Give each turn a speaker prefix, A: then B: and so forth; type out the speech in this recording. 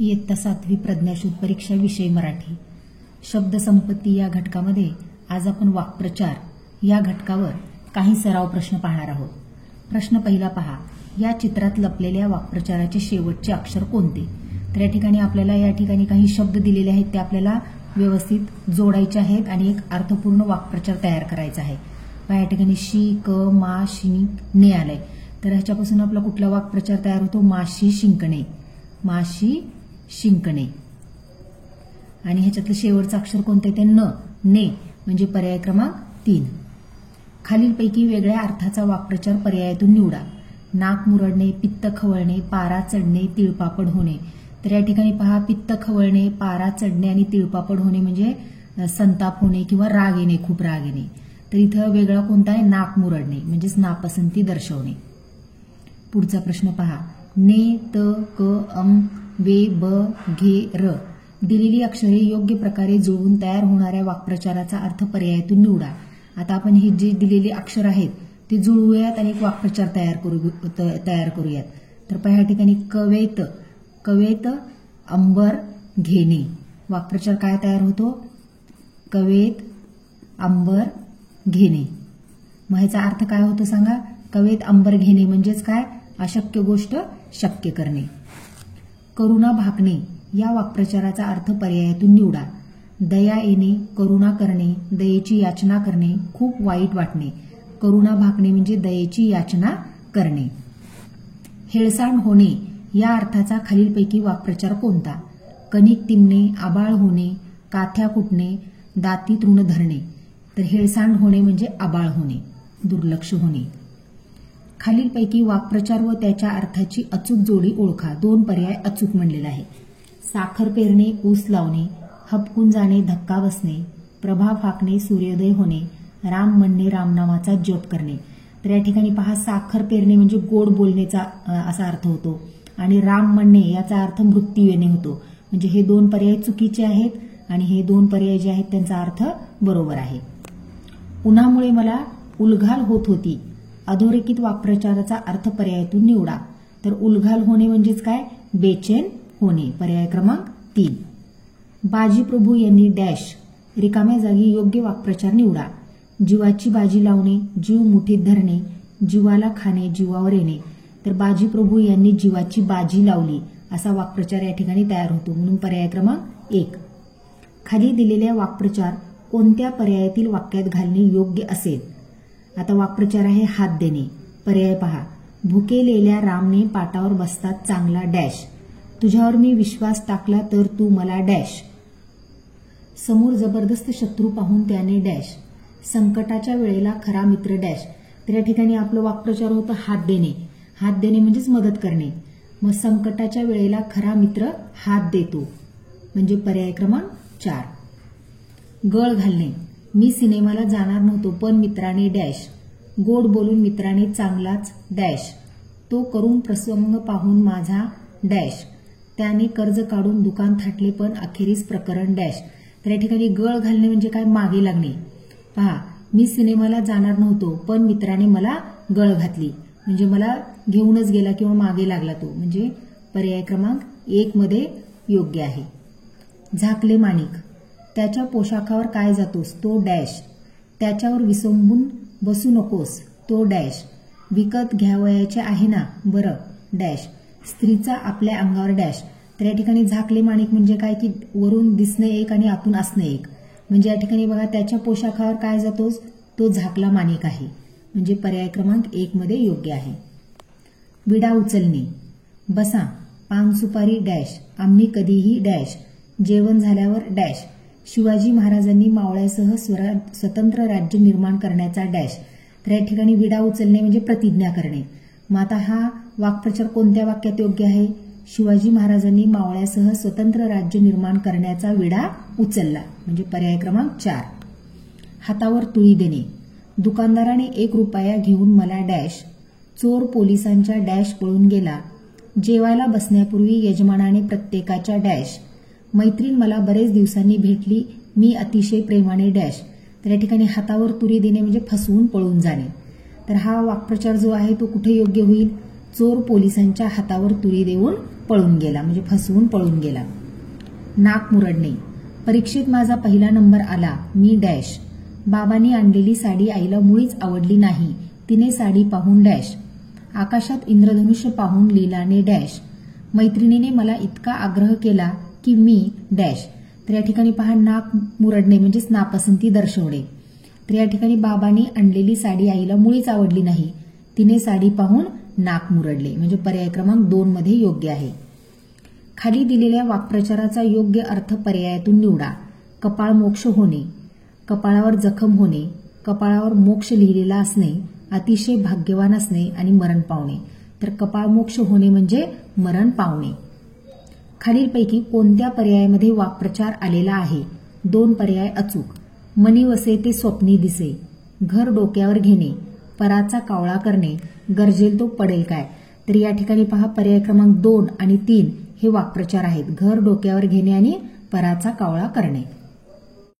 A: इयत्ता 7वी प्रज्ञाशोध परीक्षा विषय मराठी. शब्दसंपत्ती या घटकामध्ये आज आपण वाक्प्रचार या घटकावर काही सराव प्रश्न पाहणार आहोत. प्रश्न पहिला पहा. या चित्रात लपलेल्या वाक्प्रचाराचे शेवटचे अक्षर कोणते? तर या ठिकाणी आपल्याला या ठिकाणी काही शब्द दिलेले आहेत, ते आपल्याला व्यवस्थित जोडायचे आहेत आणि एक अर्थपूर्ण वाक्प्रचार तयार करायचा आहे. या ठिकाणी शी, क, मा, शिनी, ने आलंय. तर ह्याच्यापासून आपला कुठला वाक्प्रचार तयार होतो? माशी शिंकणे, माशी शिंकणे. आणि ह्याच्यातलं शेवटचं अक्षर कोणतं आहे? ते न, ने, म्हणजे पर्याय क्रमांक 3. खालीलपैकी वेगळ्या अर्थाचा वाक्प्रचार पर्यायातून निवडा. नाक मुरडणे, पित्त खवळणे, पारा चढणे, तिळपापड होणे. तर या ठिकाणी पहा, पित्त खवळणे, पारा चढणे आणि तिळपापड होणे म्हणजे संताप होणे किंवा राग येणे, खूप राग येणे. तर इथं वेगळा कोणता आहे? नाक मुरडणे म्हणजेच नापसंती दर्शवणे. पुढचा प्रश्न पहा. ने, त, क, अम, वे, ब, घे, र दिलेली अक्षरे योग्य प्रकारे जुळवून तयार होणाऱ्या वाक्प्रचाराचा अर्थ पर्यायातून निवडा. आता आपण ही जी दिलेली अक्षर आहेत ती जुळवूयात आणि एक वाक्प्रचार तयार करूयात. तर पहा या ठिकाणी कवेत, कवेत अंबर घेणे. वाक्प्रचार काय तयार होतो? कवेत अंबर घेणे. मग ह्याचा अर्थ काय होतो सांगा? कवेत अंबर घेणे म्हणजेच काय? अशक्य गोष्ट शक्य करणे. करुणा भाकणे या वाक्प्रचाराचा अर्थ पर्यायातून निवडा. दया येणे, करुणा करणे, दयेची याचना करणे, खूप वाईट वाटणे. करुणा भाकणे म्हणजे दयेची याचना करणे. हेळसांड होणे या अर्थाचा खालीलपैकी वाक्प्रचार कोणता? कणिक तिंबणे, आबाळ होणे, काथ्या कुटणे, दाती तृण धरणे. तर हेळसांड होणे म्हणजे आबाळ होणे, दुर्लक्ष होणे. खालीलपैकी वाक्प्रचार व त्याच्या अर्थाची अचूक जोडी ओळखा. 2 पर्याय अचूक म्हणलेला आहे. साखर पेरणे, ऊस लावणे, हपकून जाणे, धक्का बसणे, प्रभा फाकणे, सूर्योदय होणे, राम म्हणणे, रामनामाचा जप करणे. तर या ठिकाणी पहा, साखर पेरणे म्हणजे गोड बोलण्याचा असा अर्थ होतो आणि राम म्हणणे याचा अर्थ मृत्यू येणे होतो. म्हणजे हे 2 पर्याय चुकीचे आहेत आणि हे 2 पर्याय जे आहेत त्यांचा अर्थ बरोबर आहे. उन्हामुळे मला उलघाल होत होती. अधोरेखित वाक्प्रचाराचा अर्थ पर्यायातून निवडा. तर उलघाल होणे म्हणजेच काय? बेचैन होणे, पर्याय क्रमांक 3. बाजी प्रभू यांनी डॅश रिकाम्या जागी योग्य वाक्प्रचार निवडा. जीवाची बाजी लावणे, जीव मुठीत धरणे, जीवाला खाणे, जीवावर येणे. तर बाजी प्रभू यांनी जीवाची बाजी लावली असा वाक्प्रचार या ठिकाणी तयार होतो, म्हणून पर्याय क्रमांक 1. खाली दिलेल्या वाक्प्रचार कोणत्या पर्यायातील वाक्यात घालणे योग्य असेल? आता वाक्प्रचार आहे हात देणे. पर्याय पहा. भुकेलेल्या रामने पाटावर बसतात चांगला डॅश, तुझ्यावर मी विश्वास टाकला तर तू मला डॅश, समोर जबरदस्त शत्रू पाहून त्याने डॅश, संकटाच्या वेळेला खरा मित्र डॅश. तर या ठिकाणी आपलं वाक्प्रचार होतं हात देणे. हात देणे म्हणजेच मदत करणे. मग संकटाच्या वेळेला खरा मित्र हात देतो म्हणजे पर्याय क्रमांक 4. गळ घालणे. मी सिनेमाला जाणार नव्हतो पण मित्राने डॅश, गोड बोलून मित्राने चांगलाच डॅश, तो करून प्रसंग पाहून माझा डॅश, त्याने कर्ज काढून दुकान थाटले पण अखेरीस प्रकरण डॅश. तर या ठिकाणी गळ घालणे म्हणजे काय? मागे लागणे. पहा, मी सिनेमाला जाणार नव्हतो पण मित्राने मला गळ घातली म्हणजे मला घेऊनच गेला किंवा मागे लागला तो, म्हणजे पर्याय क्रमांक 1 मध्ये योग्य आहे. झाकले माणिक. त्याच्या पोशाखावर काय जातोस? तो डॅश, त्याच्यावर विसंबून बसू नकोस, तो डॅश, विकत घ्यावयाचे आहे ना बरं डॅश, स्त्रीचा आपल्या अंगावर डॅश. तर या ठिकाणी झाकले माणिक म्हणजे काय की वरून दिसणे एक आणि आतून असणे एक. म्हणजे या ठिकाणी बघा, त्याच्या पोशाखावर काय जातोस? तो झाकला माणिक आहे म्हणजे पर्याय क्रमांक 1 मध्ये योग्य आहे. विडा उचलणे. बसा, पान सुपारी डॅश, आम्ही कधीही डॅश, जेवण झाल्यावर डॅश, शिवाजी महाराजांनी मावळ्यासह स्वतंत्र राज्य निर्माण करण्याचा डॅश. तर या ठिकाणी विडा उचलणे म्हणजे प्रतिज्ञा करणे. मग आता हा वाक्प्रचार कोणत्या वाक्यात योग्य आहे? शिवाजी महाराजांनी मावळ्यासह स्वतंत्र राज्य निर्माण करण्याचा विडा उचलला म्हणजे पर्याय क्रमांक 4. हातावर तुळी देणे. दुकानदाराने 1 रुपया घेऊन मला डॅश, चोर पोलिसांच्या डॅश पळून गेला, जेवायला बसण्यापूर्वी यजमानाने प्रत्येकाच्या डॅश, मैत्रीण मला बरेच दिवसांनी भेटली, मी अतिशय प्रेमाने डॅश. तर या ठिकाणी हातावर तुरी देणे म्हणजे फसवून पळून जाणे. तर हा वाक्प्रचार जो आहे तो कुठे योग्य होईल? चोर पोलिसांच्या हातावर तुरी देऊन पळून गेला म्हणजे फसवून पळून गेला. नाक मुरडणे. परीक्षेत माझा पहिला नंबर आला. मी डॅश. बाबांनी आणलेली साडी आईला मुळीच आवडली नाही. तिने साडी पाहून डॅश. आकाशात इंद्रधनुष्य पाहून लीलाने डॅश. मैत्रिणीने मला इतका आग्रह केला की मी डॅश. तर या ठिकाणी पहा नाक मुरडणे म्हणजेच नापसंती दर्शवणे. तर या ठिकाणी बाबांनी आणलेली साडी आईला मुळीच आवडली नाही. तिने साडी पाहून नाक मुरडले म्हणजे पर्याय क्रमांक 2 मध्ये योग्य आहे. खाली दिलेल्या वाक्प्रचाराचा योग्य अर्थ पर्यायातून निवडा. कपाळ मोक्ष होणे, कपाळावर जखम होणे, कपाळावर मोक्ष लिहिलेला असणे, अतिशय भाग्यवान असणे आणि मरण पावणे. तर कपाळ मोक्ष होणे म्हणजे मरण पावणे. खालीलपैकी कोणत्या पर्यायामध्ये वाक्प्रचार आलेला आहे? 2 पर्याय अचूक. मनी वसे ते स्वप्नी दिसे, घर डोक्यावर घेणे, पराचा कावळा करणे, गरजेल तो पडेल काय. तर या ठिकाणी पहा पर्याय क्रमांक 2 आणि 3 हे वाक्प्रचार आहेत. घर डोक्यावर घेणे आणि पराचा कावळा करणे.